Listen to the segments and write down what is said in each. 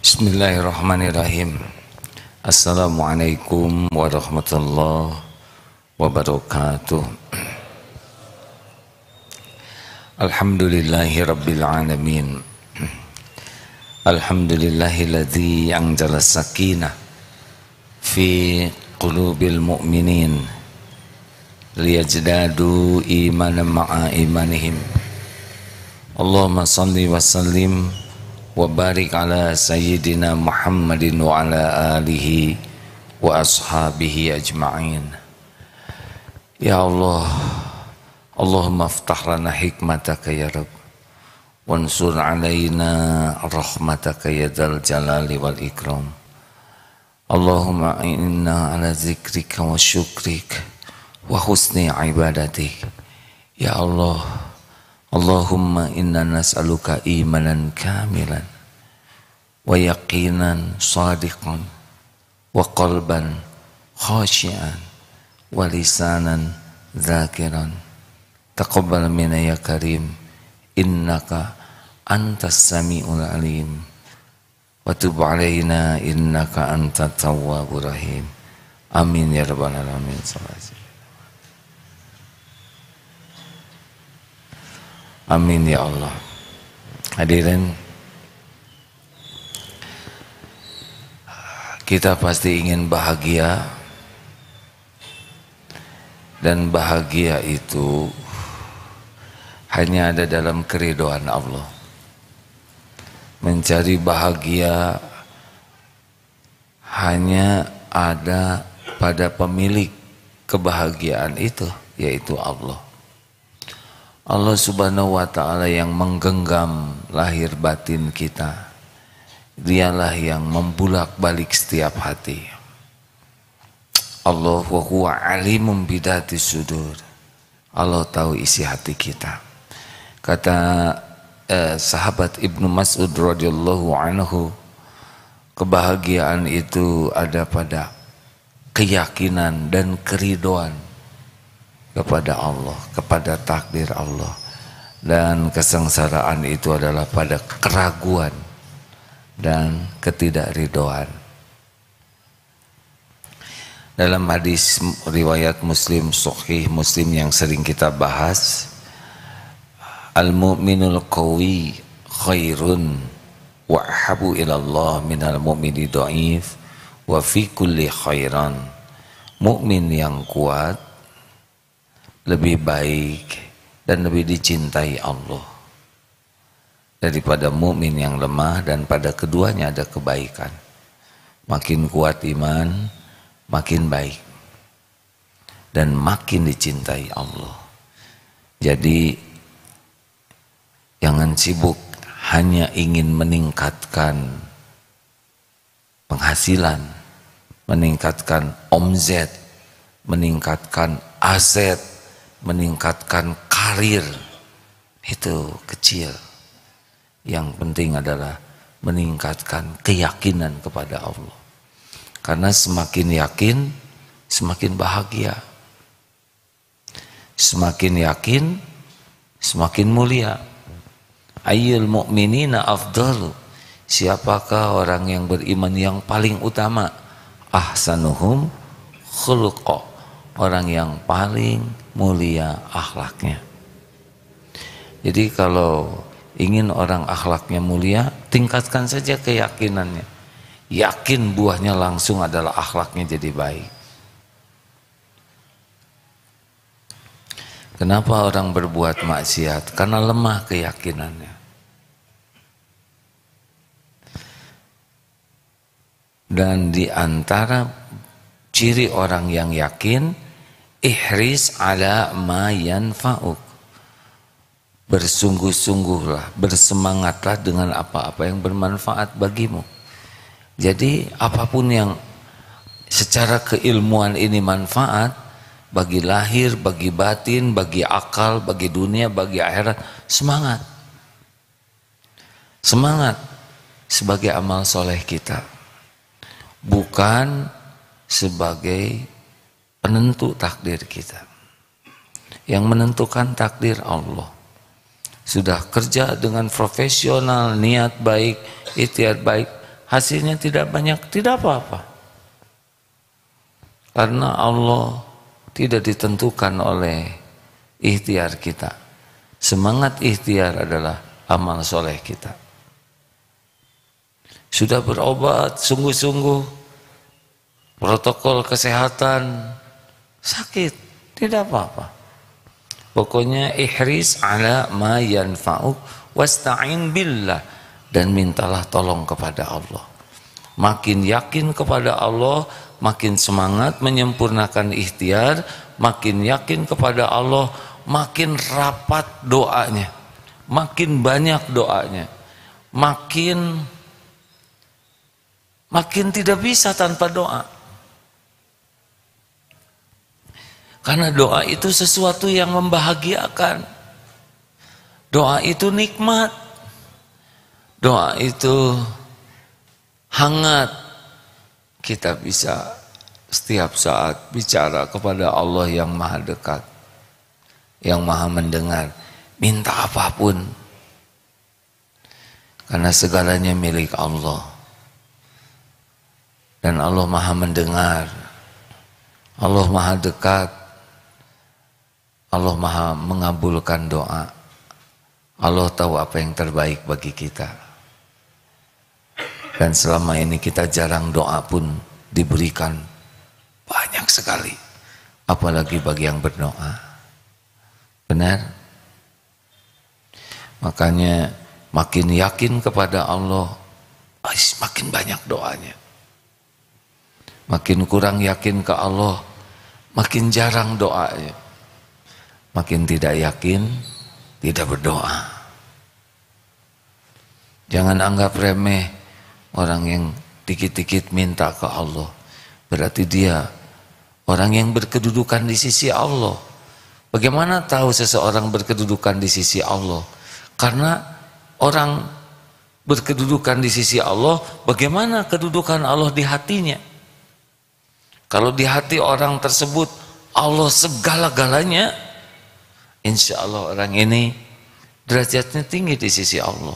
Bismillahirrahmanirrahim. Assalamualaikum warahmatullahi wabarakatuh. Alhamdulillahi rabbil alamin. Alhamdulillahilladzi anzala sakinah fi qulubil mu'minin liyajdadu imanan ma'a imanihim. Allahumma salli wa sallim wa barik ala sayyidina Muhammadin wa ala alihi wa ashabihi ajma'in. Ya Allah, Allahumma aftah lana hikmataka ya Rabb, wansur alaina rahmataka ya dzal jalali wal ikram. Allahumma inna ala zikrika wa syukrika wa husni ibadatik. Ya Allah, Allahumma inna nas'aluka imanan kamilan wa yaqinan sadiqan wa qalban khashi'an wa lisanan dzakiran. Taqabbal minna ya karim, innaka antas sami'ul alim, wa tub alaina innaka antat tawwabur rahim. Amin ya rabbal alamin. Amin ya Allah. Hadirin, kita pasti ingin bahagia, dan bahagia itu hanya ada dalam keridhaan Allah. Mencari bahagia hanya ada pada pemilik kebahagiaan itu, yaitu Allah. Allah subhanahu wa ta'ala yang menggenggam lahir batin kita. Dialah yang membulak balik setiap hati. Allah wa huwa alimun bidati sudur. Allah tahu isi hati kita. Kata sahabat Ibnu Mas'ud radhiyallahu anhu, kebahagiaan itu ada pada keyakinan dan keridhaan kepada Allah, kepada takdir Allah. Dan kesengsaraan itu adalah pada keraguan dan ketidakridhaan. Dalam hadis riwayat Muslim, Sahih Muslim yang sering kita bahas, al-mu'minul qawi khairun wa ahabu ilallah minal mu'mini dhaif wa fi kulli khairan. Mukmin yang kuat lebih baik dan lebih dicintai Allah daripada mukmin yang lemah, dan pada keduanya ada kebaikan. Makin kuat iman, makin baik dan makin dicintai Allah. Jadi jangan sibuk hanya ingin meningkatkan penghasilan, meningkatkan omzet, meningkatkan aset, meningkatkan karir. Itu kecil. Yang penting adalah meningkatkan keyakinan kepada Allah. Karena semakin yakin, semakin bahagia. Semakin yakin, semakin mulia. Ayyul mu'minina afdalu. Siapakah orang yang beriman yang paling utama? Ahsanuhum khuluqa. Orang yang paling mulia akhlaknya. Jadi kalau ingin orang akhlaknya mulia, tingkatkan saja keyakinannya. Yakin buahnya langsung adalah akhlaknya jadi baik. Kenapa orang berbuat maksiat? Karena lemah keyakinannya. Dan di antara ciri orang yang yakin, ihris ala ma yanfa'uk. Bersungguh-sungguhlah, bersemangatlah dengan apa-apa yang bermanfaat bagimu. Jadi apapun yang secara keilmuan ini manfaat bagi lahir, bagi batin, bagi akal, bagi dunia, bagi akhirat, semangat. Semangat sebagai amal soleh kita, bukan sebagai penentu takdir kita. Yang menentukan takdir Allah. Sudah kerja dengan profesional, niat baik, ikhtiar baik, hasilnya tidak banyak, tidak apa-apa. Karena Allah tidak ditentukan oleh ikhtiar kita. Semangat ikhtiar adalah amal soleh kita. Sudah berobat sungguh-sungguh, protokol kesehatan, sakit, tidak apa-apa. Pokoknya ihris ala ma yanfa'uk wasta'in billah, dan mintalah tolong kepada Allah. Makin yakin kepada Allah, makin semangat menyempurnakan ikhtiar, makin yakin kepada Allah, makin rapat doanya, makin banyak doanya, makin tidak bisa tanpa doa. Karena doa itu sesuatu yang membahagiakan. Doa itu nikmat. Doa itu hangat. Kita bisa setiap saat bicara kepada Allah yang maha dekat, yang maha mendengar. Minta apapun. Karena segalanya milik Allah. Dan Allah maha mendengar. Allah maha dekat. Allah maha mengabulkan doa. Allah tahu apa yang terbaik bagi kita. Dan selama ini kita jarang doa pun diberikan banyak sekali. Apalagi bagi yang berdoa. Benar? Makanya makin yakin kepada Allah, makin banyak doanya. Makin kurang yakin ke Allah, makin jarang doanya. Makin tidak yakin, tidak berdoa. Jangan anggap remeh orang yang dikit-dikit minta ke Allah. Berarti dia orang yang berkedudukan di sisi Allah. Bagaimana tahu seseorang berkedudukan di sisi Allah? Karena orang berkedudukan di sisi Allah, bagaimana kedudukan Allah di hatinya? Kalau di hati orang tersebut Allah segala-galanya, insya Allah orang ini derajatnya tinggi di sisi Allah.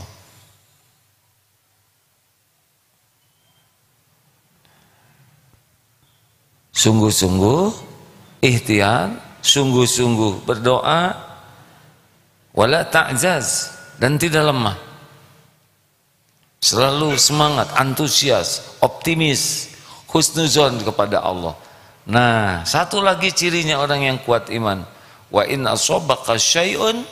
Sungguh-sungguh ikhtiar, sungguh-sungguh berdoa, wala ta'jaz, dan tidak lemah. Selalu semangat, antusias, optimis, husnuzon kepada Allah. Nah, satu lagi cirinya orang yang kuat iman. Wa in asobaka syai'un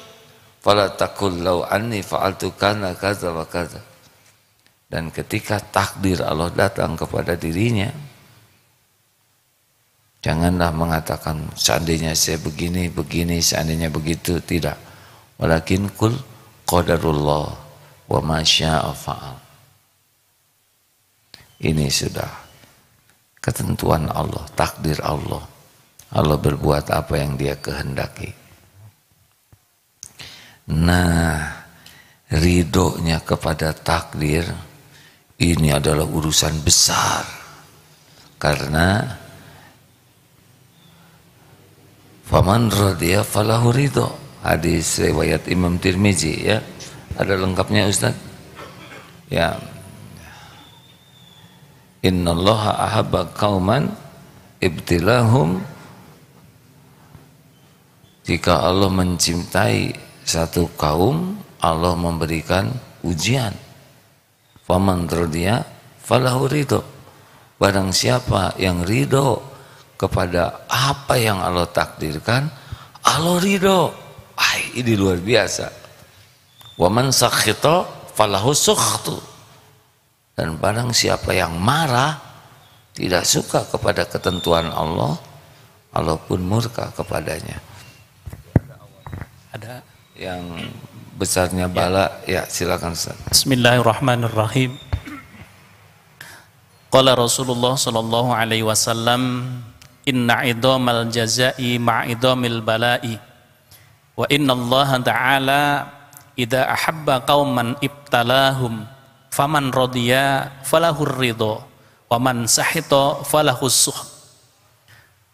fala taqul law anni fa'altu kana kaza wa kaza. Dan ketika takdir Allah datang kepada dirinya, janganlah mengatakan seandainya saya begini, seandainya begitu, tidak. Walakin kul qadarullah wa ma syaa fa'al. Ini sudah ketentuan Allah, takdir Allah. Allah berbuat apa yang Dia kehendaki. Nah, ridhonya kepada takdir ini adalah urusan besar. Karena faman radiya falahu ridho. Hadis riwayat Imam Tirmizi, ya. Ada lengkapnya Ustaz? Ya. Innallaha ahabba qauman ibtilahum. Jika Allah mencintai satu kaum, Allah memberikan ujian. Faman radiya falahu ridho. Barang siapa yang ridho kepada apa yang Allah takdirkan, Allah ridho. Ini luar biasa. Wa man sakhita falahu sukhtu. Dan barang siapa yang marah, tidak suka kepada ketentuan Allah, Allah pun murka kepadanya. Ada yang besarnya bala, ya silakan Ustaz. Bismillahirrahmanirrahim. Qala Rasulullah sallallahu alaihi wasallam, inna idhamal jazai ma'idhamil bala'i, wa inna Allah ta'ala idza ahabba qauman ibtalahum faman radiya falahur ridho wa man sahita falahus suh.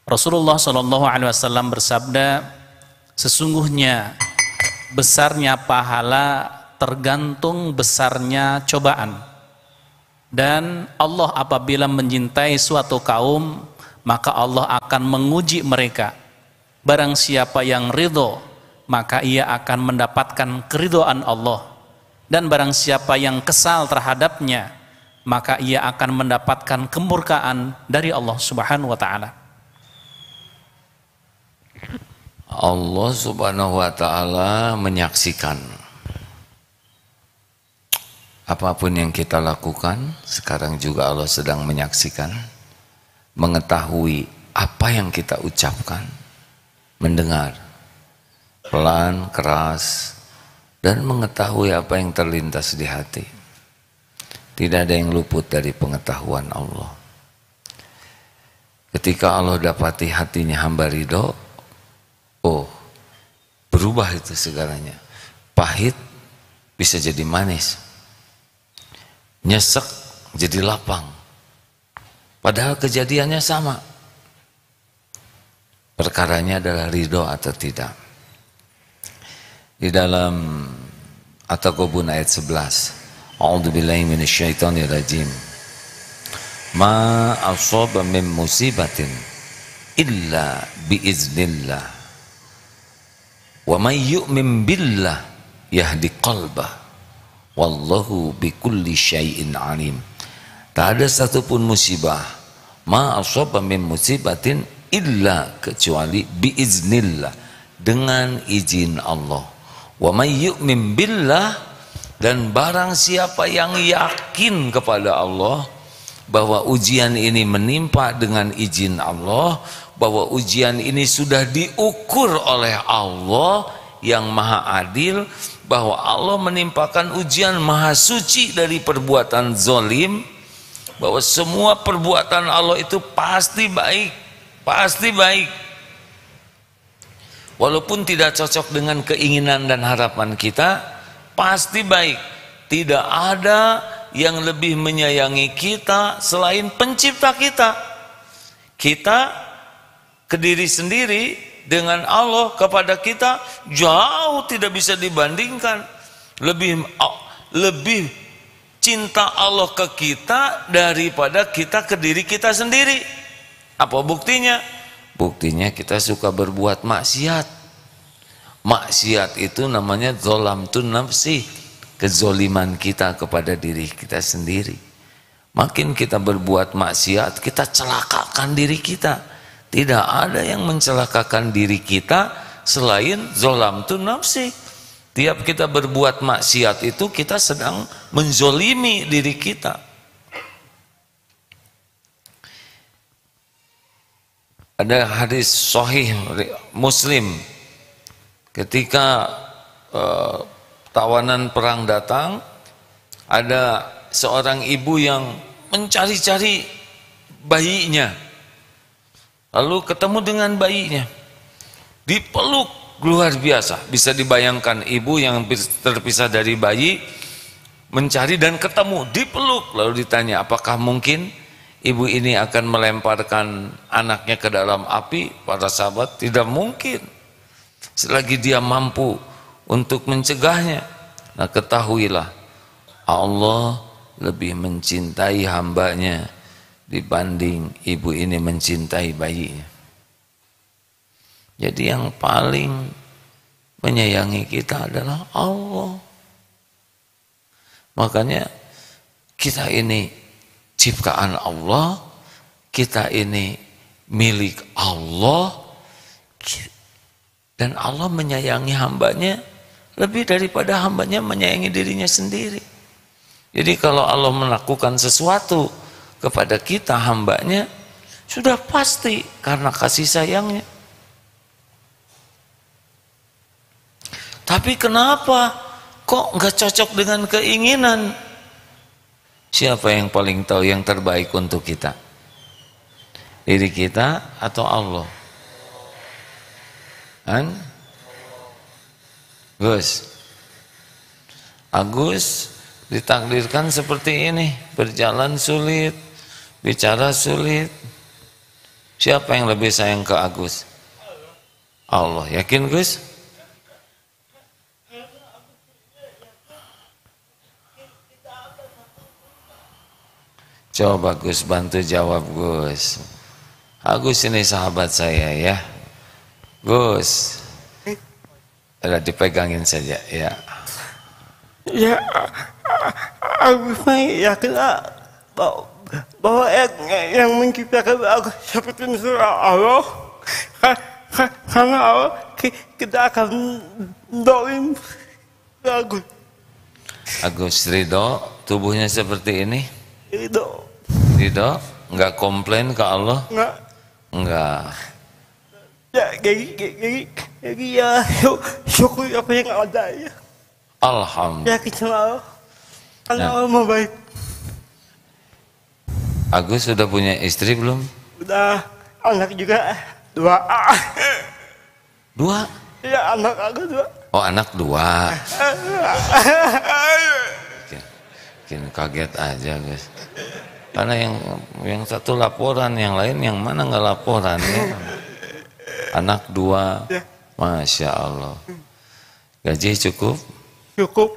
Rasulullah sallallahu alaihi wasallam bersabda, sesungguhnya besarnya pahala tergantung besarnya cobaan. Dan Allah apabila mencintai suatu kaum, maka Allah akan menguji mereka. Barang siapa yang ridho, maka ia akan mendapatkan keridhaan Allah. Dan barang siapa yang kesal terhadapnya, maka ia akan mendapatkan kemurkaan dari Allah Subhanahu wa ta'ala. Allah Subhanahu wa ta'ala menyaksikan apapun yang kita lakukan. Sekarang juga Allah sedang menyaksikan, mengetahui apa yang kita ucapkan, mendengar pelan, keras, dan mengetahui apa yang terlintas di hati. Tidak ada yang luput dari pengetahuan Allah. Ketika Allah dapati hatinya hamba ridho, oh, berubah itu segalanya. Pahit bisa jadi manis, nyesek jadi lapang, padahal kejadiannya sama. Perkaranya adalah ridho atau tidak. Di dalam At-Taghabun ayat 11, A'udzubillahi minasyaitonirrajim. Ma asaba min musibatin illa biiznillah. Wa may yu'min billah yahdi qalbah. Wallahu bikulli syai'in alim. Tak ada satupun musibah, ma asaba min musibatin illa, kecuali biiznillah, dengan izin Allah. Wa may yu'min billah, dan barang siapa yang yakin kepada Allah bahwa ujian ini menimpa dengan izin Allah, bahwa ujian ini sudah diukur oleh Allah yang maha adil, bahwa Allah menimpakan ujian maha suci dari perbuatan zolim, bahwa semua perbuatan Allah itu pasti baik, pasti baik, walaupun tidak cocok dengan keinginan dan harapan kita, pasti baik. Tidak ada yang lebih menyayangi kita selain pencipta kita. Kita ke diri sendiri dengan Allah kepada kita jauh tidak bisa dibandingkan. Lebih cinta Allah ke kita daripada kita ke diri kita sendiri. Apa buktinya? Buktinya kita suka berbuat maksiat. Maksiat itu namanya zolamtun nafsi, kezoliman kita kepada diri kita sendiri. Makin kita berbuat maksiat, kita celakakan diri kita. Tidak ada yang mencelakakan diri kita selain zolamtun nafsi. Tiap kita berbuat maksiat itu kita sedang menzolimi diri kita. Ada hadis sahih Muslim, ketika tawanan perang datang, ada seorang ibu yang mencari-cari bayinya, lalu ketemu dengan bayinya, dipeluk luar biasa. Bisa dibayangkan ibu yang terpisah dari bayi mencari dan ketemu, dipeluk, lalu ditanya, apakah mungkin ibu ini akan melemparkan anaknya ke dalam api? Para sahabat, tidak mungkin selagi dia mampu untuk mencegahnya. Nah, ketahuilah Allah lebih mencintai hambanya dibanding ibu ini mencintai bayinya. Jadi yang paling menyayangi kita adalah Allah. Makanya kita ini ciptaan Allah, kita ini milik Allah, dan Allah menyayangi hambanya lebih daripada hambanya menyayangi dirinya sendiri. Jadi kalau Allah melakukan sesuatu kepada kita hambanya, sudah pasti karena kasih sayangnya. Tapi kenapa kok nggak cocok dengan keinginan? Siapa yang paling tahu yang terbaik untuk kita? Diri kita atau Allah? Agus ditakdirkan seperti ini, berjalan sulit, bicara sulit. Siapa yang lebih sayang ke Agus? Allah. Yakin Gus? Coba Gus bantu jawab Gus. Gus ini sahabat saya ya. Gus. Ada dipegangin saja ya. Ya, Agus yakin bahwa yang menciptakan aku seperti surah Allah, karena Allah kita akan doain Agus. Agus ridho tubuhnya seperti ini? Ridho? Enggak komplain ke Allah? Enggak. Ya, jadi ya syukur apa yang ada ya. Alhamdulillah. Yakin sama Allah. Karena Allah mau baik. Agus sudah punya istri belum? Udah, anak juga 2. 2? Ya, anak aku 2. Oh, anak 2. Bikin kaget aja guys. Karena yang satu laporan, yang lain yang mana nggak laporan ya. Anak 2, Masya Allah. Gaji cukup? Cukup.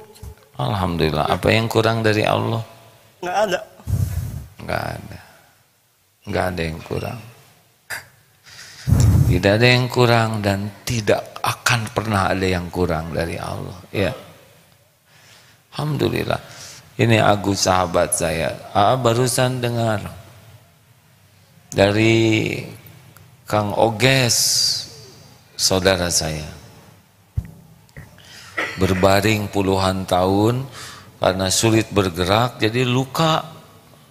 Alhamdulillah. Apa yang kurang dari Allah? Nggak ada. Nggak ada. Nggak ada yang kurang. Tidak ada yang kurang dan tidak akan pernah ada yang kurang dari Allah. Ya. Alhamdulillah. Ini Agus sahabat saya. Barusan dengar dari Kang Oges, saudara saya. Berbaring puluhan tahun karena sulit bergerak, jadi luka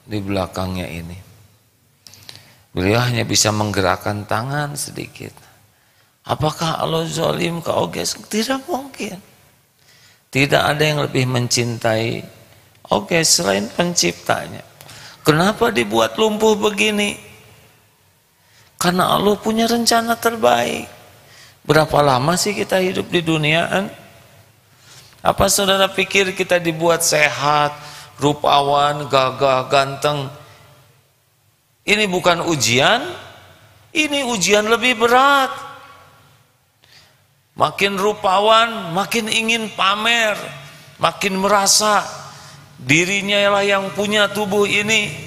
di belakangnya ini. Beliau hanya bisa menggerakkan tangan sedikit. Apakah Allah zalim ke Oges? Tidak mungkin. Tidak ada yang lebih mencintai Oges selain penciptanya. Kenapa dibuat lumpuh begini? Karena Allah punya rencana terbaik. Berapa lama sih kita hidup di duniaan? Apa saudara pikir kita dibuat sehat, rupawan, gagah, ganteng? Ini bukan ujian, ini ujian lebih berat. Makin rupawan, makin ingin pamer, makin merasa dirinya lah yang punya tubuh ini.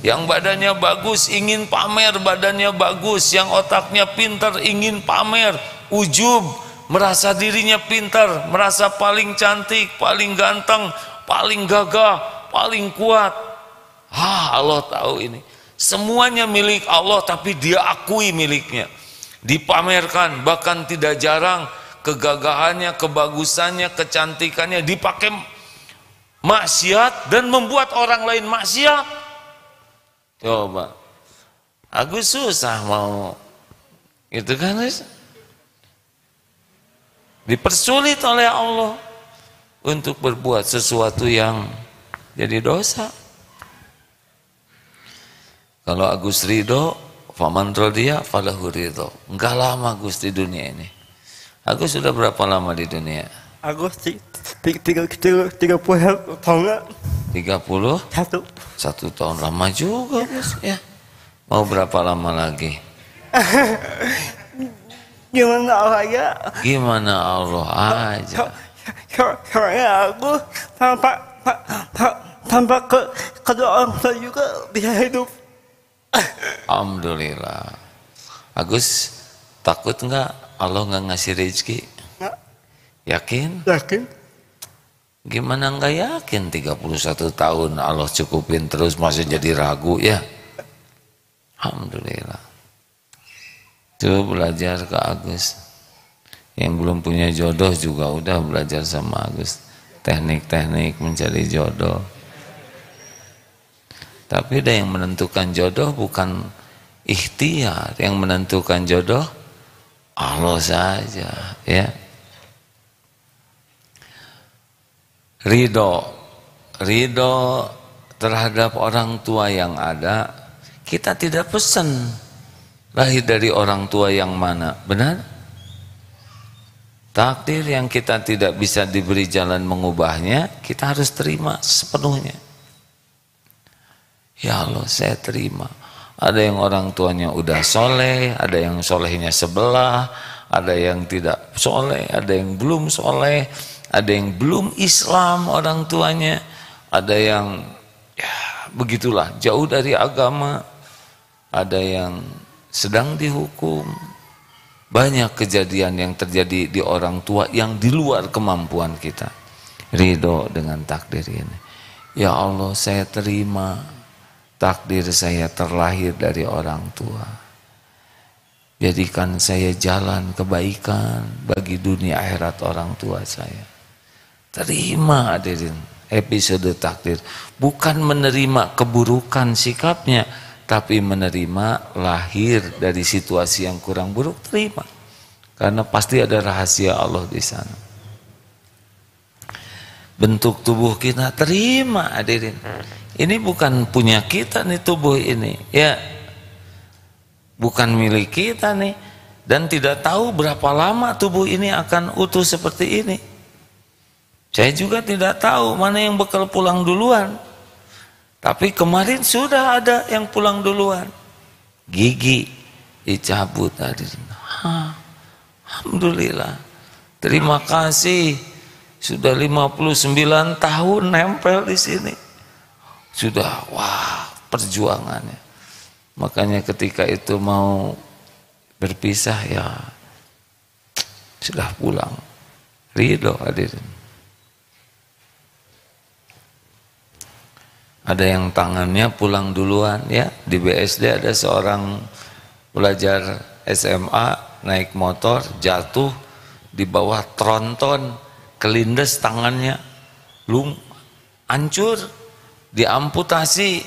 Yang badannya bagus ingin pamer badannya bagus, yang otaknya pintar ingin pamer, ujub, merasa dirinya pintar, merasa paling cantik, paling ganteng, paling gagah, paling kuat. Allah tahu ini. Semuanya milik Allah tapi dia akui miliknya. Dipamerkan, bahkan tidak jarang kegagahannya, kebagusannya, kecantikannya dipakai maksiat dan membuat orang lain maksiat. Coba, Agus susah mau itu kan, dipersulit oleh Allah untuk berbuat sesuatu yang jadi dosa. Kalau Agus ridho, faman rodiya falahu ridho. Enggak lama Agus di dunia ini. Agus sudah berapa lama di dunia? Agus 30 tahun. 31 tahun, lama juga Gus ya. Mau berapa lama lagi? Gimana Allah aja? Gimana Allah aja? Soalnya aku tanpa kedua orang tua juga bisa hidup. Alhamdulillah. Agus takut nggak Allah nggak ngasih rezeki? Nggak. Yakin? Yakin? Gimana nggak yakin? 31 tahun Allah cukupin terus masih jadi ragu ya? Alhamdulillah. Coba belajar ke Agus. Yang belum punya jodoh juga udah belajar sama Agus. Teknik-teknik mencari jodoh. Tapi ada yang menentukan jodoh bukan ikhtiar. Yang menentukan jodoh Allah saja ya. Ridho terhadap orang tua yang ada, kita tidak pesan lahir dari orang tua yang mana, benar? Takdir yang kita tidak bisa diberi jalan mengubahnya, kita harus terima sepenuhnya. Ya Allah, saya terima. Ada yang orang tuanya udah soleh, ada yang solehnya sebelah, ada yang tidak soleh, ada yang belum soleh, ada yang belum Islam orang tuanya, ada yang ya begitulah, jauh dari agama, ada yang sedang dihukum. Banyak kejadian yang terjadi di orang tua yang di luar kemampuan kita. Ridho dengan takdir ini. Ya Allah, saya terima takdir saya terlahir dari orang tua. Jadikan saya jalan kebaikan bagi dunia akhirat orang tua saya. Terima hadirin episode takdir. Bukan menerima keburukan sikapnya, tapi menerima lahir dari situasi yang kurang buruk, terima. Karena pasti ada rahasia Allah di sana. Bentuk tubuh kita, terima hadirin. Ini bukan punya kita nih tubuh ini, ya. Bukan milik kita nih. Dan tidak tahu berapa lama tubuh ini akan utuh seperti ini. Saya juga tidak tahu mana yang bakal pulang duluan. Tapi kemarin sudah ada yang pulang duluan. Gigi dicabut hadirin. Alhamdulillah. Terima kasih. Sudah 59 tahun nempel di sini. Sudah, wah, perjuangannya. Makanya ketika itu mau berpisah, ya sudah pulang. Ridho hadirin. Ada yang tangannya pulang duluan, ya. Di BSD ada seorang pelajar SMA naik motor, jatuh di bawah tronton, kelindes tangannya, hancur, diamputasi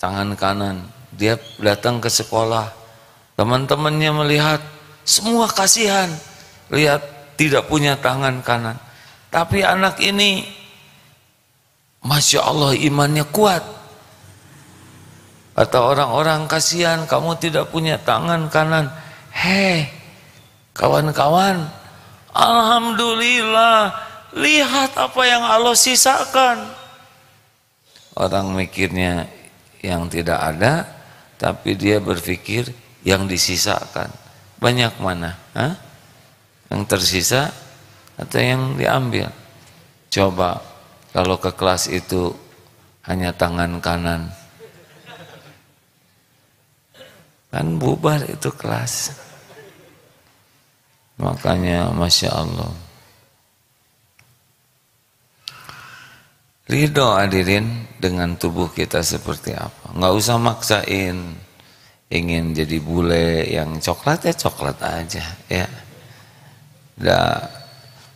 tangan kanan. Dia datang ke sekolah, teman-temannya melihat, semua kasihan, lihat tidak punya tangan kanan. Tapi anak ini, Masya Allah, imannya kuat. Kata orang-orang, kasihan kamu tidak punya tangan kanan. Hei, kawan-kawan, alhamdulillah, lihat apa yang Allah sisakan. Orang mikirnya yang tidak ada, tapi dia berpikir yang disisakan. Banyak mana? Hah? Yang tersisa atau yang diambil? Coba kalau ke kelas itu hanya tangan kanan, kan bubar itu kelas. Makanya Masya Allah, ridho hadirin dengan tubuh kita seperti apa. Nggak usah maksain ingin jadi bule yang coklat, ya coklat aja, ya.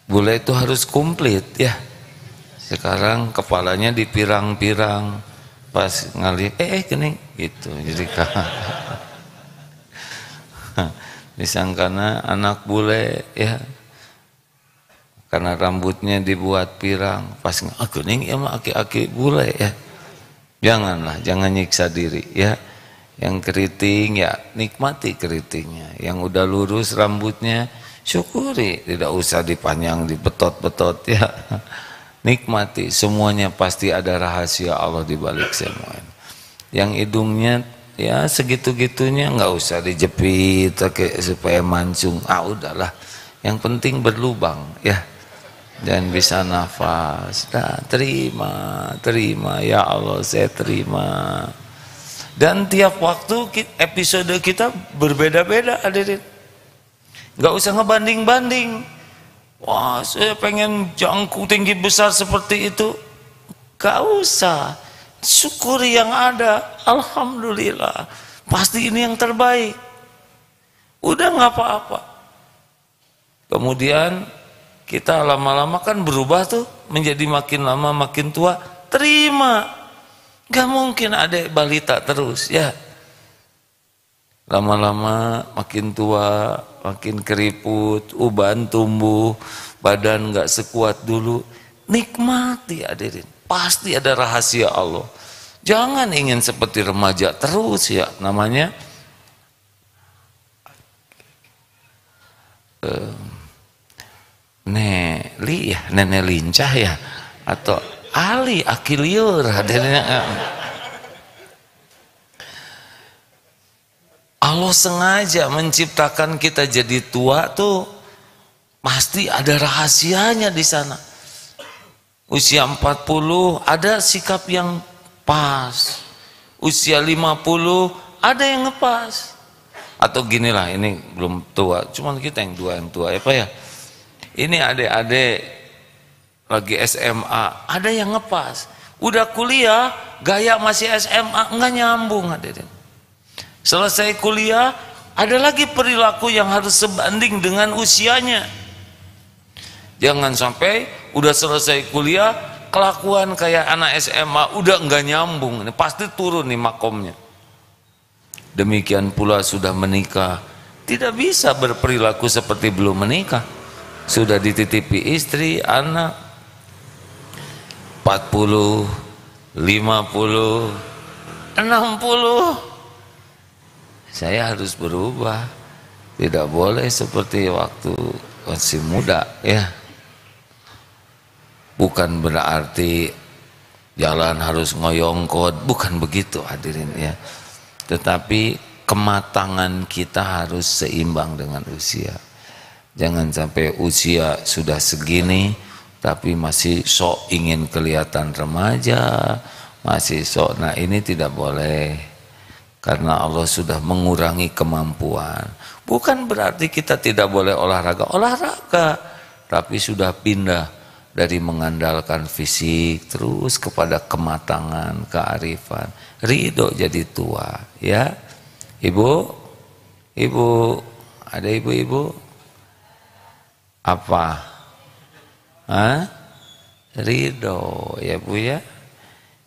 Bule itu harus komplit, ya. Sekarang kepalanya dipirang-pirang, pas ngalih gini gitu, jadi disangkana anak bule, ya. Karena rambutnya dibuat pirang, pas gini ya mah aki-aki bule, ya. Janganlah, jangan nyiksa diri, ya. Yang keriting, ya nikmati keritingnya. Yang udah lurus rambutnya, syukuri, tidak usah dipanjang, dibetot-betot, ya. Nikmati, semuanya pasti ada rahasia Allah di balik semua. Yang hidungnya ya segitu-gitunya nggak usah dijepit supaya mancung. Udahlah, yang penting berlubang, ya. Dan bisa nafas. Terima ya Allah, saya terima. Dan tiap waktu episode kita berbeda-beda hadirin. Nggak usah ngebanding-banding. Wah, saya pengen jangkung tinggi besar seperti itu. Gak usah. Syukuri yang ada. Alhamdulillah. Pasti ini yang terbaik. Udah gak apa-apa. Kemudian kita lama-lama kan berubah tuh. Menjadi makin lama makin tua. Terima. Gak mungkin adik balita terus, ya. Lama-lama makin tua, makin keriput, uban tumbuh, badan gak sekuat dulu. Nikmati hadirin, pasti ada rahasia Allah. Jangan ingin seperti remaja terus, ya. Namanya Nelly ya, nenek lincah ya, atau Ali Akiliur hadirnya. Allah sengaja menciptakan kita jadi tua tuh pasti ada rahasianya di sana. Usia 40 ada sikap yang pas. Usia 50 ada yang ngepas. Atau ginilah, ini belum tua, cuman kita yang tua ya Pak ya. Ini adik-adik lagi SMA, ada yang ngepas. Udah kuliah, gaya masih SMA, enggak nyambung hadirin. Selesai kuliah, ada lagi perilaku yang harus sebanding dengan usianya. Jangan sampai udah selesai kuliah, kelakuan kayak anak SMA, udah enggak nyambung. Ini pasti turun nih makomnya. Demikian pula sudah menikah, tidak bisa berperilaku seperti belum menikah. Sudah dititipi istri, anak, 40, 50, 60. Saya harus berubah. Tidak boleh seperti waktu masih muda ya. Bukan berarti jalan harus ngoyongkot, bukan begitu hadirin ya. Tetapi kematangan kita harus seimbang dengan usia. Jangan sampai usia sudah segini tapi masih sok ingin kelihatan remaja, masih sok. Nah ini tidak boleh, karena Allah sudah mengurangi kemampuan. Bukan berarti kita tidak boleh olahraga, tapi sudah pindah dari mengandalkan fisik terus kepada kematangan, kearifan, ridho jadi tua ya. Ibu ada ibu-ibu apa? Ridho ya Bu ya.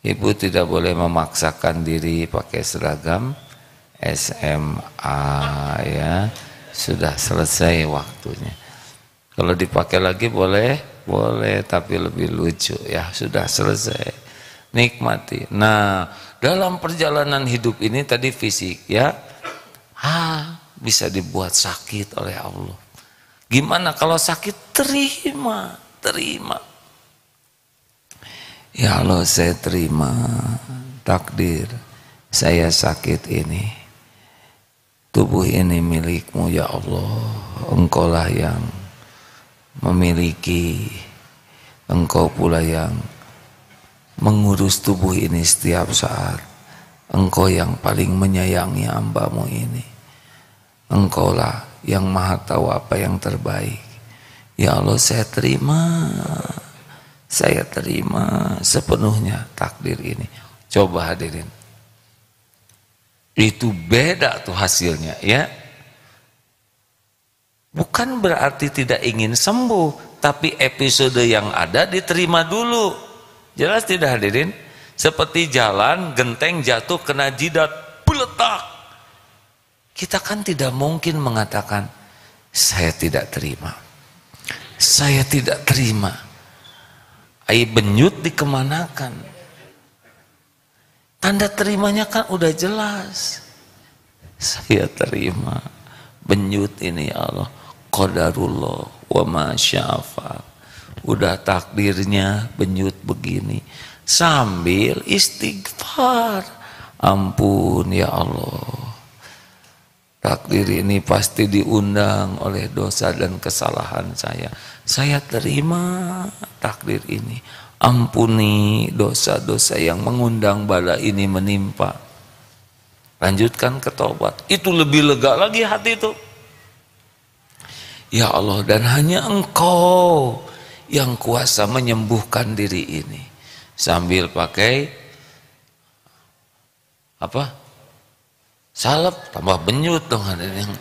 Ibu tidak boleh memaksakan diri pakai seragam SMA ya. Sudah selesai waktunya. Kalau dipakai lagi boleh, tapi lebih lucu ya. Sudah selesai, nikmati. Nah dalam perjalanan hidup ini tadi fisik ya, bisa dibuat sakit oleh Allah. Gimana kalau sakit? Terima. Ya Allah, saya terima takdir saya sakit ini. Tubuh ini milikmu ya Allah. Engkaulah yang memiliki, Engkau pula yang mengurus tubuh ini setiap saat. Engkau yang paling menyayangi hamba-Mu ini. Engkaulah yang maha tahu apa yang terbaik. Ya Allah, saya terima sepenuhnya takdir ini. Coba hadirin, itu beda tuh hasilnya ya. Bukan berarti tidak ingin sembuh, tapi episode yang ada diterima dulu. Jelas tidak hadirin? Seperti jalan, genteng jatuh kena jidat, beletak. Kita kan tidak mungkin mengatakan, saya tidak terima. Saya tidak terima. Air benyut dikemanakan. Tanda terimanya kan udah jelas. Saya terima benyut ini ya Allah. Qadarullah wa ma sya'afal. Udah takdirnya benyut begini. Sambil istighfar. Ampun ya Allah. Takdir ini pasti diundang oleh dosa dan kesalahan saya. Saya terima takdir ini. Ampuni dosa-dosa yang mengundang bala ini menimpa. Lanjutkan ke taubat. Itu lebih lega lagi hati itu. Ya Allah, dan hanya Engkau yang kuasa menyembuhkan diri ini. Sambil pakai apa? Salep, tambah benyut dong, ada yang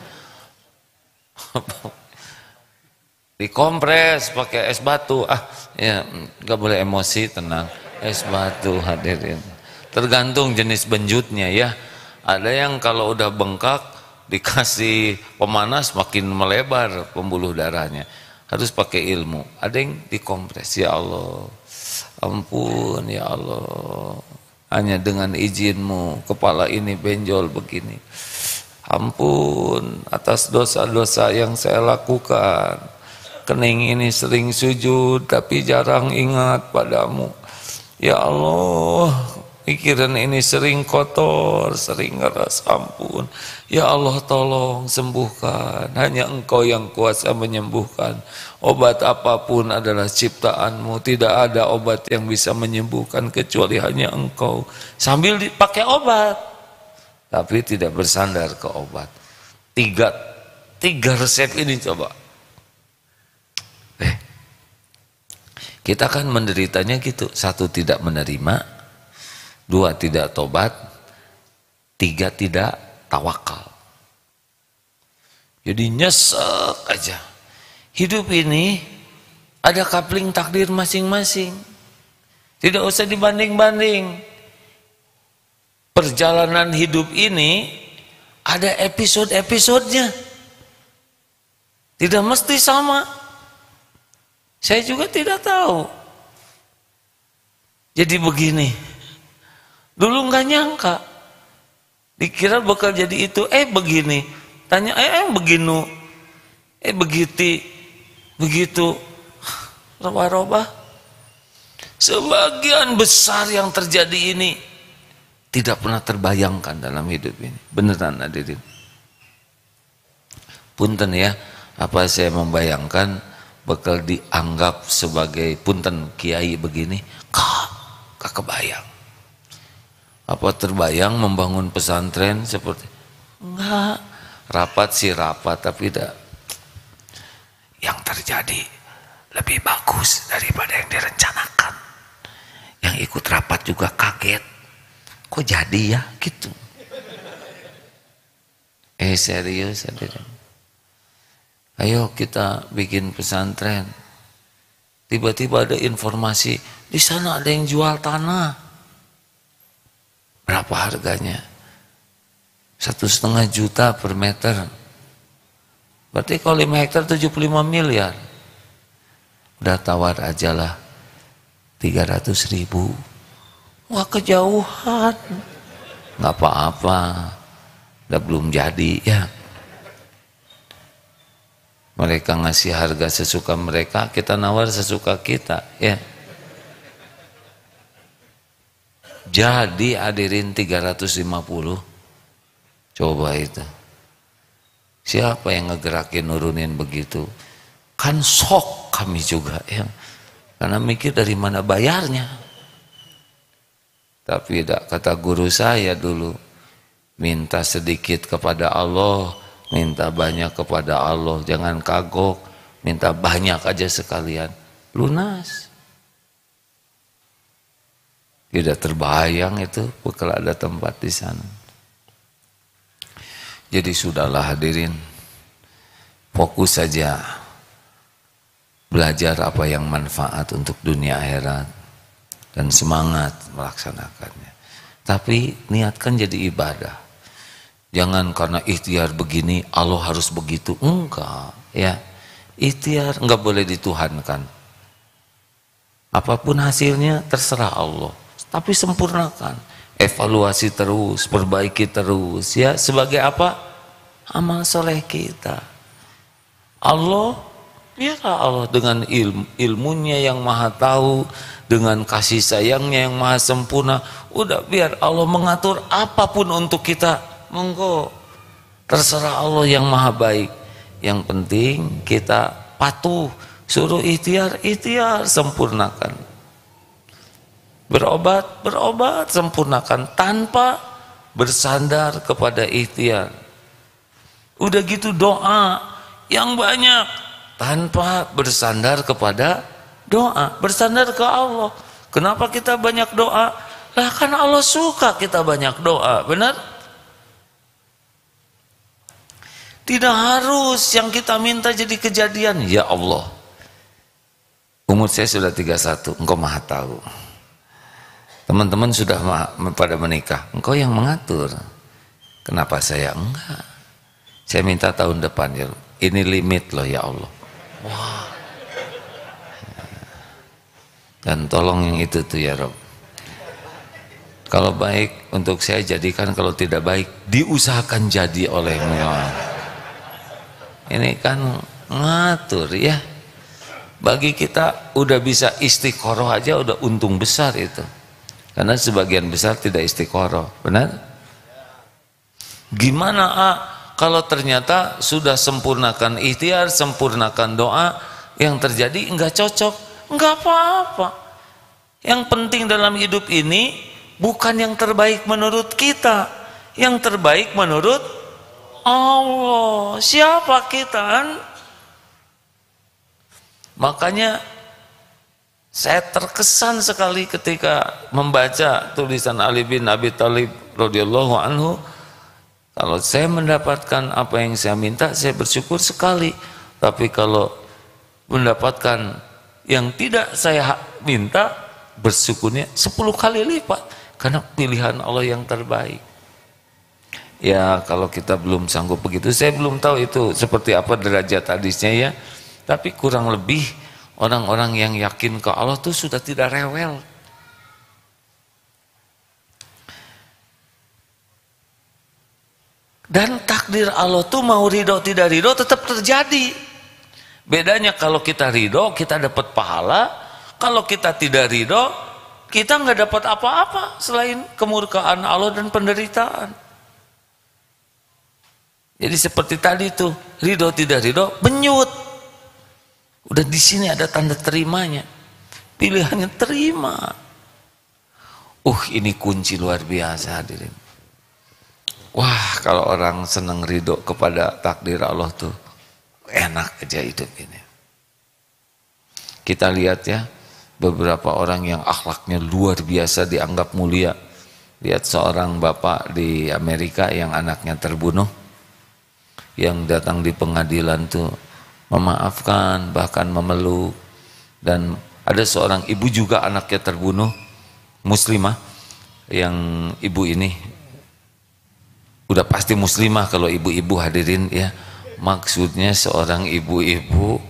dikompres pakai es batu. Ya nggak boleh emosi, tenang. Es batu hadirin. Tergantung jenis benyutnya ya. Ada yang kalau udah bengkak dikasih pemanas makin melebar pembuluh darahnya. Harus pakai ilmu. Ada yang dikompres. Ya Allah, ampun ya Allah. Hanya dengan izin-Mu kepala ini benjol begini. Ampun atas dosa-dosa yang saya lakukan. Kening ini sering sujud tapi jarang ingat padamu. Ya Allah, pikiran ini sering kotor, sering ngeras, ampun. Ya Allah tolong sembuhkan, hanya Engkau yang kuasa menyembuhkan. Obat apapun adalah ciptaanmu, tidak ada obat yang bisa menyembuhkan kecuali hanya Engkau. Sambil dipakai obat, tapi tidak bersandar ke obat. Tiga resep ini coba. Kita kan menderitanya gitu. 1, tidak menerima. 2, tidak tobat. 3, tidak tawakal. Jadi nyesek aja. Hidup ini ada kapling takdir masing-masing. Tidak usah dibanding-banding. Perjalanan hidup ini ada episode-episodenya. Tidak mesti sama. Saya juga tidak tahu. Jadi begini. Dulu nggak nyangka. Dikira bakal jadi itu. Begini. Tanya, beginu. Begitu. Roba-roba. Sebagian besar yang terjadi ini tidak pernah terbayangkan dalam hidup ini. Beneran hadirin. Punten ya, apa saya membayangkan bakal dianggap sebagai punten kiai begini, kak kebayang. Apa terbayang membangun pesantren seperti enggak, rapat sih rapat tapi tidak. Yang terjadi lebih bagus daripada yang direncanakan. Yang ikut rapat juga kaget, kok jadi ya gitu. Serius hadirin. Ayo kita bikin pesantren. Tiba-tiba ada informasi di sana ada yang jual tanah. Berapa harganya? 1,5 juta per meter. Berarti kalau 5 hektar 75 miliar. Udah tawar aja lah 300.000. Wah kejauhan. Nggak apa-apa. Udah belum jadi ya. Mereka ngasih harga sesuka mereka, kita nawar sesuka kita, ya. Jadi hadirin 350. Coba itu. Siapa yang ngegerakin nurunin begitu? Kan sok kami juga, ya. Karena mikir dari mana bayarnya. Tapi tidak, kata guru saya dulu, minta sedikit kepada Allah, minta banyak kepada Allah, jangan kagok, minta banyak aja sekalian, lunas. Tidak terbayang itu bakal ada tempat di sana. Jadi sudahlah hadirin, fokus saja belajar apa yang manfaat untuk dunia akhirat dan semangat melaksanakannya. Tapi niatkan jadi ibadah. Jangan karena ikhtiar begini Allah harus begitu, enggak ya. Ikhtiar enggak boleh dituhankan. Apapun hasilnya terserah Allah, tapi sempurnakan, evaluasi terus, perbaiki terus ya. Sebagai apa? Amal soleh kita. Allah, biarlah Allah dengan ilmunya yang maha tahu, dengan kasih sayangnya yang maha sempurna, udah biar Allah mengatur apapun untuk kita. Monggo, terserah Allah yang maha baik. Yang penting kita patuh, suruh ikhtiar, sempurnakan. Berobat, sempurnakan tanpa bersandar kepada ikhtiar. Udah gitu doa yang banyak tanpa bersandar kepada doa, bersandar ke Allah. Kenapa kita banyak doa? Lah kan Allah suka kita banyak doa, benar? Tidak harus yang kita minta jadi kejadian. Ya Allah, umur saya sudah 31, Engkau maha tahu. Teman-teman sudah pada menikah, Engkau yang mengatur. Kenapa saya enggak? Saya minta tahun depan ya. Ini limit loh ya Allah. Wah. Dan tolong yang itu tuh ya Rob. Kalau baik untuk saya jadikan, kalau tidak baik diusahakan jadi olehmu ya Allah. Ini kan ngatur ya. Bagi kita udah bisa istiqoroh aja udah untung besar itu. Karena sebagian besar tidak istiqoroh, benar? Gimana kalau ternyata sudah sempurnakan ikhtiar, sempurnakan doa, yang terjadi enggak cocok? Enggak apa-apa. Yang penting dalam hidup ini bukan yang terbaik menurut kita, yang terbaik menurut Allah. Siapa kita? Makanya saya terkesan sekali ketika membaca tulisan Ali bin Abi Thalib radhiyallahu anhu. Kalau saya mendapatkan apa yang saya minta, saya bersyukur sekali. Tapi kalau mendapatkan yang tidak saya minta, bersyukurnya 10 kali lipat. Karena pilihan Allah yang terbaik. Ya kalau kita belum sanggup begitu, saya belum tahu itu seperti apa derajat hadisnya ya. Tapi kurang lebih orang-orang yang yakin ke Allah tuh sudah tidak rewel. Dan takdir Allah tuh mau ridho tidak ridho tetap terjadi. Bedanya kalau kita ridho kita dapat pahala, kalau kita tidak ridho kita nggak dapat apa-apa selain kemurkaan Allah dan penderitaan. Jadi seperti tadi tuh, ridho tidak ridho benyut. Udah di sini ada tanda terimanya. Pilihannya terima. Ini kunci luar biasa hadirin. Wah, kalau orang senang ridho kepada takdir Allah tuh enak aja hidup ini. Kita lihat ya, beberapa orang yang akhlaknya luar biasa dianggap mulia. Lihat seorang bapak di Amerika yang anaknya terbunuh, yang datang di pengadilan tuh memaafkan, bahkan memeluk. Dan ada seorang ibu juga anaknya terbunuh, muslimah, yang ibu ini udah pasti muslimah kalau ibu-ibu hadirin ya. Maksudnya seorang ibu-ibu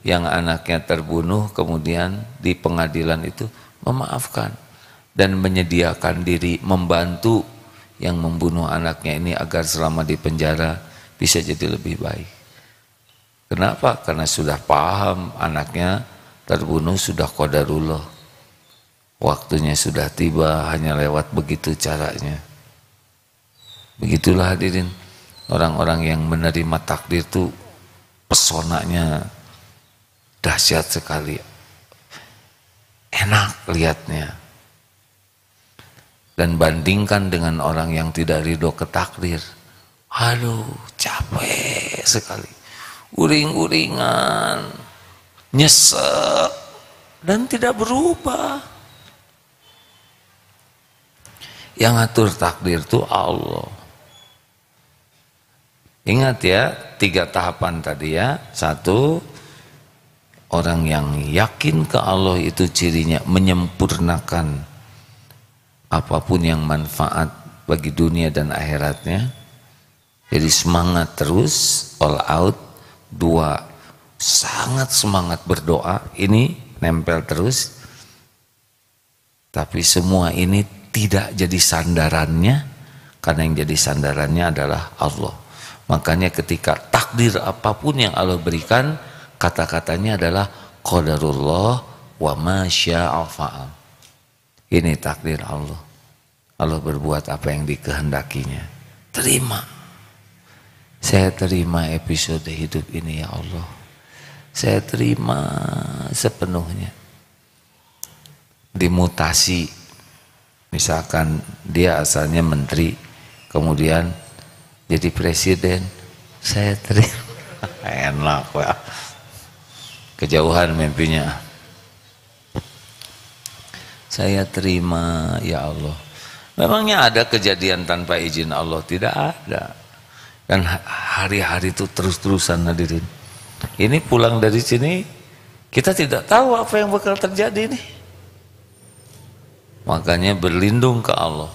yang anaknya terbunuh kemudian di pengadilan itu memaafkan dan menyediakan diri membantu yang membunuh anaknya ini agar selama di penjara bisa jadi lebih baik. Kenapa? Karena sudah paham anaknya terbunuh sudah qadarullah. Waktunya sudah tiba, hanya lewat begitu caranya. Begitulah hadirin, orang-orang yang menerima takdir itu pesonanya dahsyat sekali. Enak lihatnya. Dan bandingkan dengan orang yang tidak ridho ke takdir. Aduh, capek sekali. Uring-uringan, nyesek, dan tidak berubah. Yang ngatur takdir itu Allah. Ingat ya, 3 tahapan tadi ya. 1, orang yang yakin ke Allah itu cirinya menyempurnakan apapun yang manfaat bagi dunia dan akhiratnya. Jadi semangat terus, all out. 2, sangat semangat berdoa, ini nempel terus. Tapi semua ini tidak jadi sandarannya, karena yang jadi sandarannya adalah Allah. Makanya ketika takdir apapun yang Allah berikan, kata-katanya adalah qadarullah wa ma syaa fa'al. Ini takdir Allah. Allah berbuat apa yang dikehendakinya. Terima. Saya terima episode hidup ini ya Allah. Saya terima sepenuhnya. Dimutasi, misalkan dia asalnya menteri, kemudian jadi presiden, saya terima. Enak ya. Kejauhan mimpinya. Saya terima ya Allah. Memangnya ada kejadian tanpa izin Allah? Tidak ada. Dan hari-hari itu terus-terusan hadirin. Ini pulang dari sini, kita tidak tahu apa yang bakal terjadi nih. Makanya berlindung ke Allah.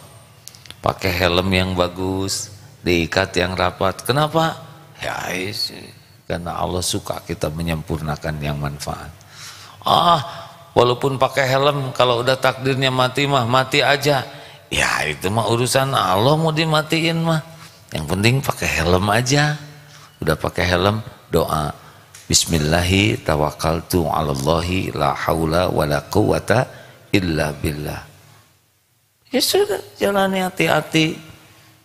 Pakai helm yang bagus, diikat yang rapat. Kenapa? Ya karena Allah suka kita menyempurnakan yang manfaat. Walaupun pakai helm, kalau udah takdirnya mati mah mati aja. Ya itu mah urusan Allah, mau dimatiin mah. Yang penting pakai helm aja. Udah pakai helm, doa. Bismillahi tawakkaltu 'alallahi la haula wala quwata illa billah. Ya sudah, jalani hati-hati.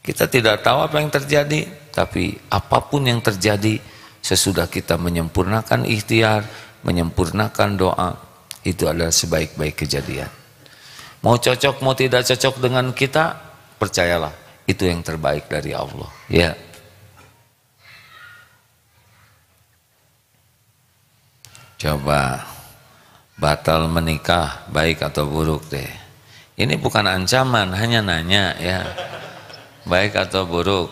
Kita tidak tahu apa yang terjadi, tapi apapun yang terjadi sesudah kita menyempurnakan ikhtiar, menyempurnakan doa, itu adalah sebaik-baik kejadian. Mau cocok mau tidak cocok dengan kita, percayalah itu yang terbaik dari Allah. Ya. Coba batal menikah baik atau buruk deh. Ini bukan ancaman, hanya nanya ya. Baik atau buruk?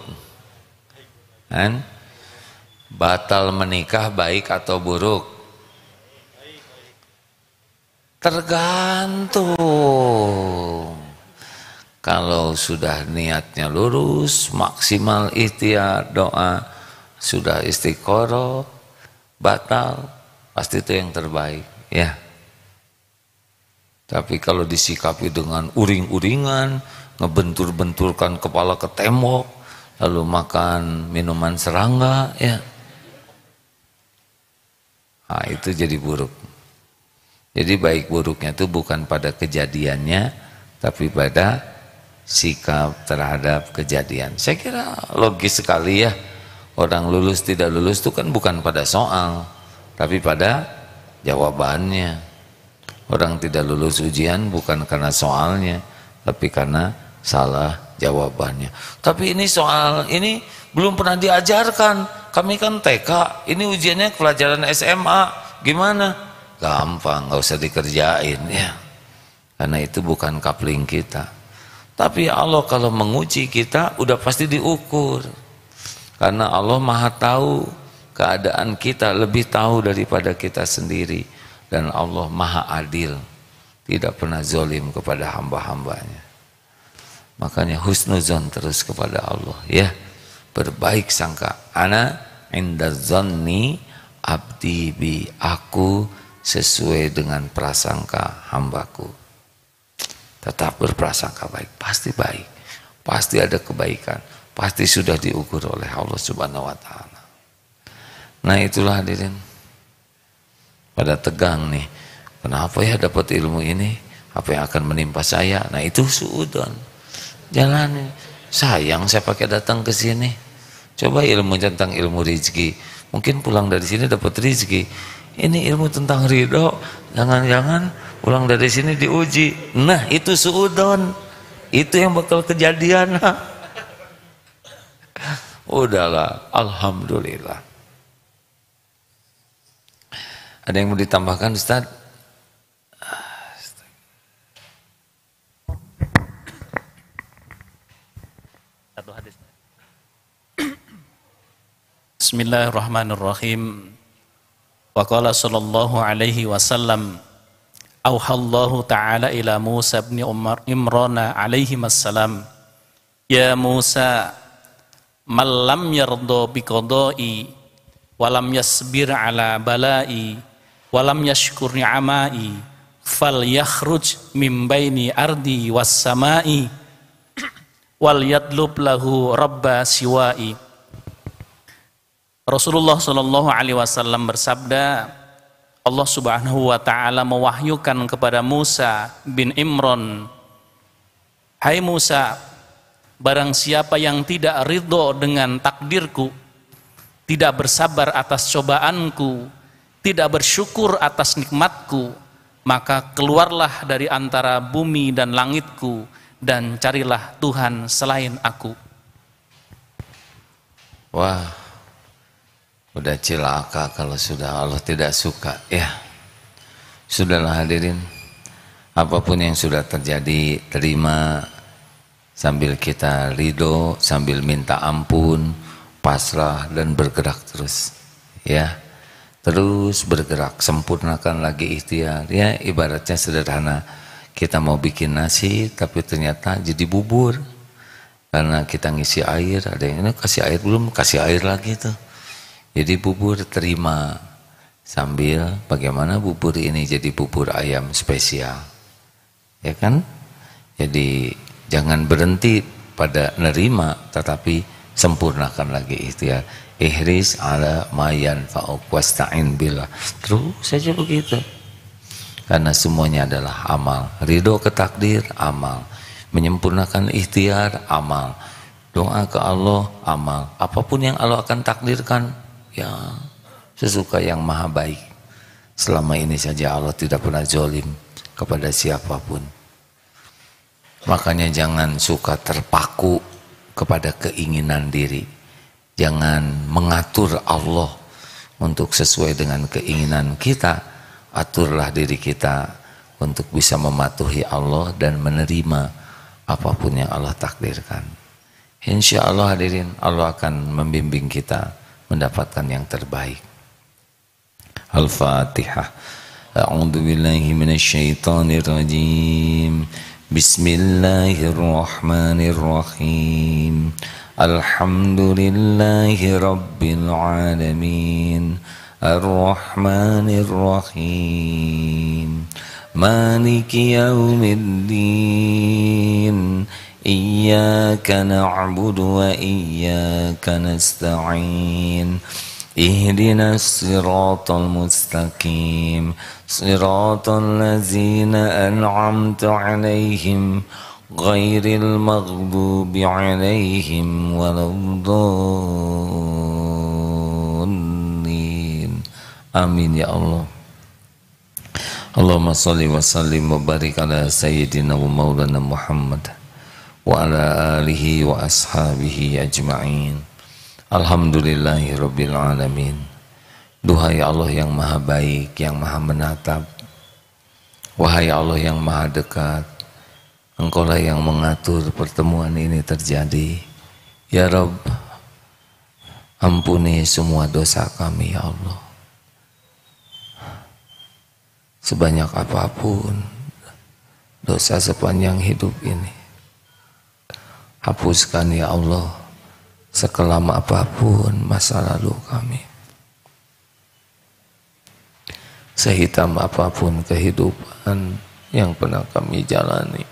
Kan? Batal menikah baik atau buruk? Tergantung. Kalau sudah niatnya lurus, maksimal ikhtiar, doa, sudah istiqoroh, batal, pasti itu yang terbaik, ya. Tapi kalau disikapi dengan uring-uringan, ngebentur-benturkan kepala ke tembok, lalu makan minuman serangga, ya, nah, itu jadi buruk. Jadi baik buruknya itu bukan pada kejadiannya, tapi pada sikap terhadap kejadian. Saya kira logis sekali ya. Orang lulus tidak lulus itu kan bukan pada soal, tapi pada jawabannya. Orang tidak lulus ujian bukan karena soalnya, tapi karena salah jawabannya. Tapi ini soal ini belum pernah diajarkan. Kami kan TK, ini ujiannya pelajaran SMA. Gimana? Gampang, nggak usah dikerjain ya. Karena itu bukan kapling kita. Tapi Allah kalau menguji kita udah pasti diukur. Karena Allah Maha tahu keadaan kita, lebih tahu daripada kita sendiri. Dan Allah Maha adil, tidak pernah zolim kepada hamba-hambanya. Makanya husnuzon terus kepada Allah ya. Berbaik sangka. Ana inda zanni abdi bi, aku sesuai dengan prasangka hambaku. Tetap berprasangka baik, pasti baik, pasti ada kebaikan, pasti sudah diukur oleh Allah Subhanahu wa taala. Nah, itulah hadirin. Pada tegang nih, kenapa ya dapat ilmu ini, apa yang akan menimpa saya? Nah, itu suudon, jalani. Sayang saya pakai datang ke sini. Coba ilmu tentang ilmu rizki, mungkin pulang dari sini dapat rizki. Ini ilmu tentang ridho, jangan-jangan pulang dari sini diuji. Nah, itu suudon, itu yang bakal kejadian. Udahlah, alhamdulillah. Ada yang mau ditambahkan, Ustaz? Satu hadis. Bismillahirrahmanirrahim. Wa qala sallallahu alaihi wasallam, auhallahu ta'ala ila Musa bin Imran alaihi wassalam, ya Musa, man lam yardo biqadai walam yasbir ala balai walam yashkur ni'amai fal yakhruj min baini ardi was samai wal yadlub lahu rabba siwai. Rasulullah sallallahu alaihi wasallam bersabda, Allah Subhanahu wa taala mewahyukan kepada Musa bin Imran, hai Musa, barang siapa yang tidak ridho dengan takdirku, tidak bersabar atas cobaanku, tidak bersyukur atas nikmatku, maka keluarlah dari antara bumi dan langitku dan carilah Tuhan selain aku. Wah, udah cilaka kalau sudah Allah tidak suka ya. Sudahlah hadirin, apapun yang sudah terjadi terima sambil kita ridho, sambil minta ampun, pasrah dan bergerak terus ya. Terus bergerak, sempurnakan lagi ikhtiar ya. Ibaratnya sederhana, kita mau bikin nasi tapi ternyata jadi bubur karena kita ngisi air, ada yang ini kasih air belum, kasih air lagi tuh jadi bubur. Terima sambil bagaimana bubur ini jadi bubur ayam spesial ya kan. Jadi jangan berhenti pada nerima, tetapi sempurnakan lagi ikhtiar. Ihris ala mayan fa'uk wasta'in billah. Terus saja begitu. Karena semuanya adalah amal. Ridho ke takdir, amal. Menyempurnakan ikhtiar, amal. Doa ke Allah, amal. Apapun yang Allah akan takdirkan, ya sesuka yang maha baik. Selama ini saja Allah tidak pernah zalim kepada siapapun. Makanya jangan suka terpaku kepada keinginan diri. Jangan mengatur Allah untuk sesuai dengan keinginan kita. Aturlah diri kita untuk bisa mematuhi Allah dan menerima apapun yang Allah takdirkan. Insya Allah hadirin, Allah akan membimbing kita mendapatkan yang terbaik. Al-Fatihah. A'udzu billahi minasyaitonir rajim. Bismillahirrahmanirrahim. Alhamdulillahi rabbil alamin. Ar-Rahmanir Rahim. Maliki yaumiddin. Iyyaka na'budu wa iyyaka nasta'in. Ihdinas siratal mustaqim. Siratal ladzina an'amta 'alaihim ghairil maghdubi 'alaihim waladdallin. Amin ya Allah. Allahumma salli wa sallim wa barik ala sayyidina wa maulana Muhammad wa ala alihi wa ashabihi ajma'in. Alhamdulillahi rabbil alamin. Duhai Allah yang maha baik, yang maha menatap. Wahai Allah yang maha dekat, Engkaulah yang mengatur pertemuan ini terjadi. Ya Rabb, ampuni semua dosa kami ya Allah. Sebanyak apapun dosa sepanjang hidup ini, hapuskan ya Allah sekelam apapun masa lalu kami, sehitam apapun kehidupan yang pernah kami jalani.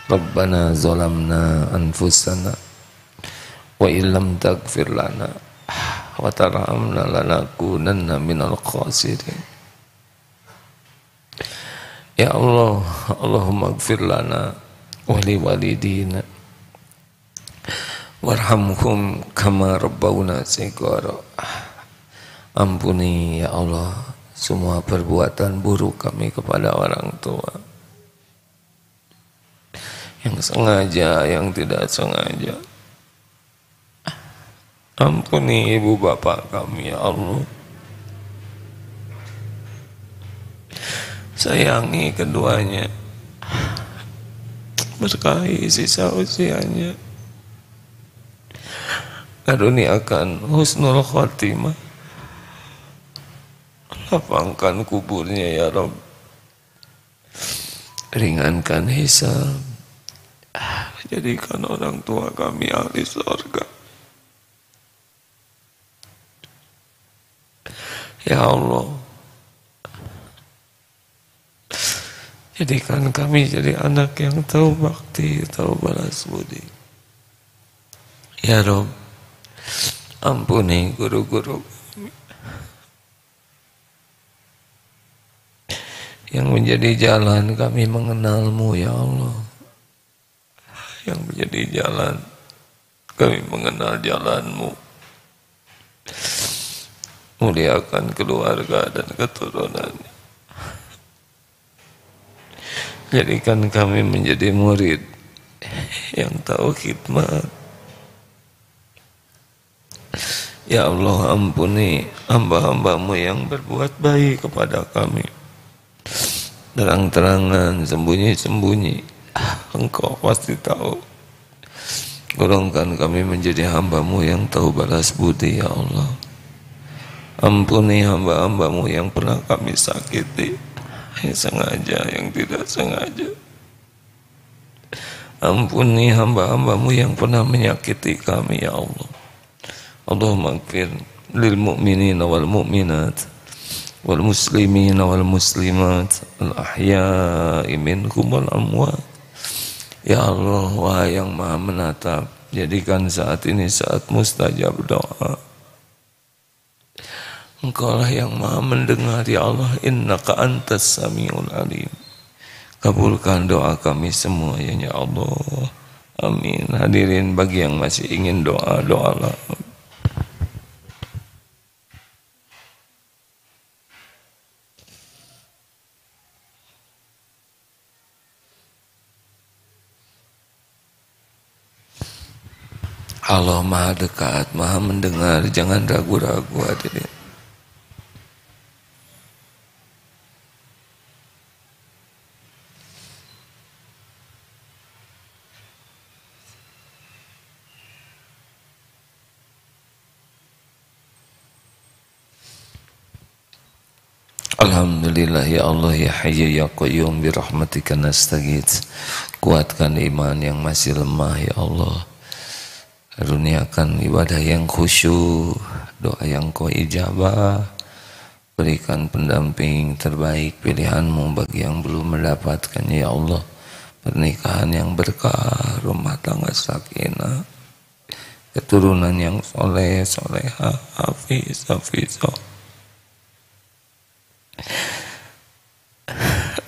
Rabbana zalamna anfusana wa illam taghfir lana wa tarhamna lanakunanna minal khasirin. Ya Allah, Allahumma ighfir lana wa li walidina warhamhum kama rabbawna shighara. Ampuni ya Allah semua perbuatan buruk kami kepada orang tua, yang sengaja, yang tidak sengaja. Ampuni ibu bapak kami ya Allah. Sayangi keduanya, berkahi sisa usianya, karuniakan husnul khotimah, lapangkan kuburnya ya Rabb, ringankan hisab, jadikan orang tua kami ahli surga. Ya Allah, jadikan kami jadi anak yang tahu bakti, tahu balas budi. Ya Rabb, ampuni guru-guru kami yang menjadi jalan kami mengenal-Mu ya Allah. Yang menjadi jalan kami mengenal jalan-Mu. Muliakan keluarga dan keturunannya. Jadikan kami menjadi murid yang tahu khidmat. Ya Allah, ampuni hamba-hamba-Mu yang berbuat baik kepada kami, terang-terangan, sembunyi-sembunyi. Engkau pasti tahu. Golongkan kami menjadi hamba-Mu yang tahu balas budi ya Allah. Ampuni hamba-hamba-Mu yang pernah kami sakiti, yang sengaja, yang tidak sengaja. Ampuni hamba-hamba-Mu yang pernah menyakiti kami ya Allah. Allahumma ighfir lil mu'minina wal mu'minat wal muslimina wal muslimat al ahya'i minhum wal amwat. Ya Allah, wahai yang maha menatap, jadikan saat ini saat mustajab doa. Engkaulah yang maha mendengar ya Allah. Innaka antas samiul alim. Kabulkan doa kami semua ya Allah. Amin. Hadirin, bagi yang masih ingin doa, doalah. Allah Maha dekat, Maha mendengar, jangan ragu-ragu hadirin. Alhamdulillah ya Allah ya Hayyu ya Qayyum bi rahmatika nastaghits. Kuatkan iman yang masih lemah ya Allah. Karuniakan ibadah yang khusyuk, doa yang Kau ijabah. Berikan pendamping terbaik pilihan-Mu bagi yang belum mendapatkannya ya Allah. Pernikahan yang berkah, rumah tangga sakinah, keturunan yang soleh, soleha, hafiz, hafizah.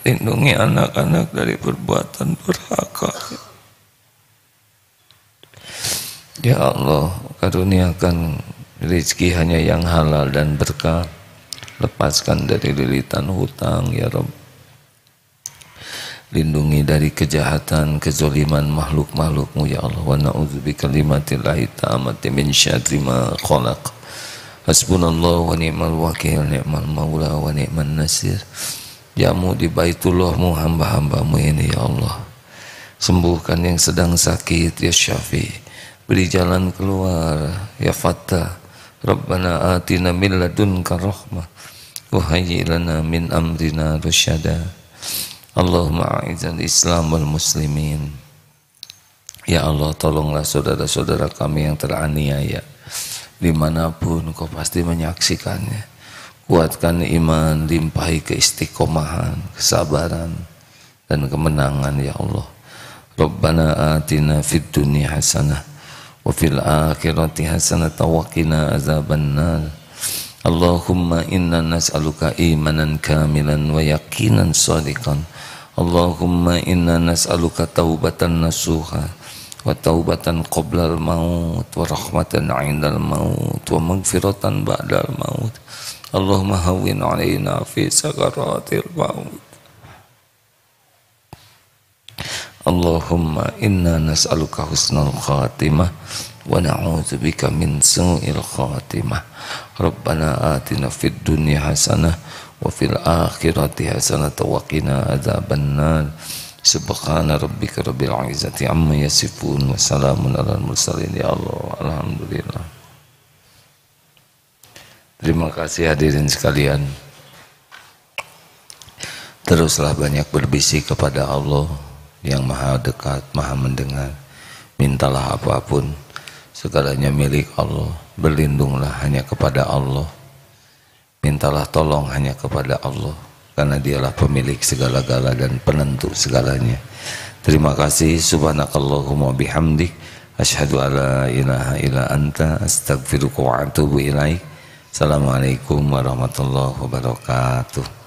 Lindungi anak-anak dari perbuatan durhaka. Ya Allah, karuniakan rezeki hanya yang halal dan berkah. Lepaskan dari lilitan hutang ya Rabb. Lindungi dari kejahatan, kezaliman makhluk-makhluk-Mu ya Allah. Wa na'udzubika kalimatillahi tammati min syarri ma khalaq. Hasbunallah wa ni'mal wakil, ni'mal maula wa ni'man nasir. Jamu di Baitullah-Mu hamba-hamba-Mu ini ya Allah. Sembuhkan yang sedang sakit ya Syafi. Beri jalan keluar ya Fattah. Rabbana atina min ladunka rahmah wa hayyi lana min amrina rasyada. Allahumma a'izal Islam wal muslimin. Ya Allah, tolonglah saudara-saudara kami yang teraniaya dimanapun, Kau pasti menyaksikannya. Kuatkan iman, limpahi keistiqomahan, kesabaran dan kemenangan ya Allah. Rabbana atina fid dunya hasanah wa fil akhirati hasanah wa qina azabannar. Allahumma inna nas'aluka imanan kamilan wa yaqinan shadiqan. Allahumma inna nas'aluka taubatan nasuha wa taubatan qoblal maut wa rahmatan 'indal maut wa maghfiratan ba'dal maut. Allahumma hawwin 'alaina fi sakaratil maut. Allahumma inna nas'aluka husnal khatimah wa na'udzubika min su'il khatimah. Rabbana atina fid dunya hasanah wa fil akhirati hasanah wa qina adzabannar. Subhana rabbika rabbil izzati amma yasifun wa salamun alal mursalin ya Allah. Alhamdulillah. Terima kasih hadirin sekalian. Teruslah banyak berbisik kepada Allah yang maha dekat, maha mendengar. Mintalah apapun, segalanya milik Allah. Berlindunglah hanya kepada Allah. Mintalah tolong hanya kepada Allah, karena Dialah pemilik segala-gala dan penentu segalanya. Terima kasih. Subhanakallahumma bihamdik, asyhadu alla ilaha illa anta, astaghfiruka wa atubu ilaik. Assalamualaikum warahmatullahi wabarakatuh.